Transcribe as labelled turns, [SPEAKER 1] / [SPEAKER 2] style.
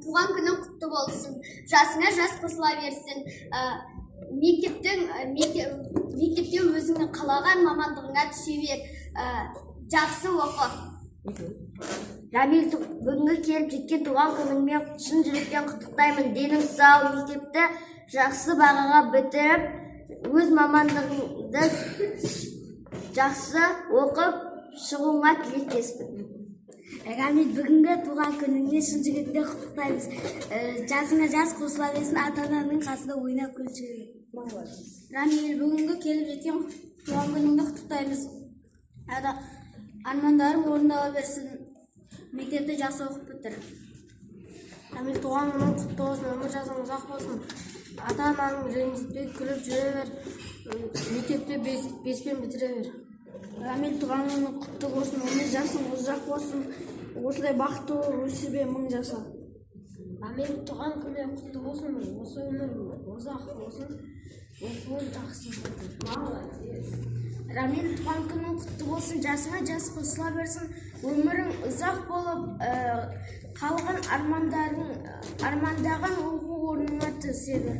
[SPEAKER 1] туған күнің құтты болсын, жасыңа жас қосыла берсін. Мектепте өзіңнің қалаған мамандығыңа түсе бер, жақсы оқы.
[SPEAKER 2] Рамил, бүгінгі келіп жеткен туған күніңмен шын жүректен құттықтаймын. Денің сау, мектепті жақсы бағаға бітіріп, өз мамандығыңды жақсы оқып шығуыңа тілектеспін.
[SPEAKER 3] Рамил, бүгінгі туған күніңмен шын жүректен құттықтаймыз. Жасыңа жас қосыла берсін, ата-ананың қасында ойнап күліп жүре бер.
[SPEAKER 1] Рамил, бүгінгі келіп жеткен туған күніңді құттықтаймыз. Армандарың орындала берсін, мектепті жақсы оқып бітір.
[SPEAKER 2] Рамил, туған күнің құтты болсын, өмір жасың ұзақ болсын. Ата-ананың ренжітпей күліп жүре бер, мектепте беспен бітіре бер.
[SPEAKER 3] Рамил, туған күнің құтты болсын, өмір жасың ұзақ болсын. Осылай бақытты болып өсе бер, мың жаса.
[SPEAKER 2] Рамил, туған күнің құтты болсын, осы өмір ұзақ болсын. Оқуын жақсы бітір.
[SPEAKER 3] Рамил, туған күнің құтты болсын, жасыңа жас қосыла берсін, өмірің ұзақ болып, қалған армандаған оқу орнына түсе бер.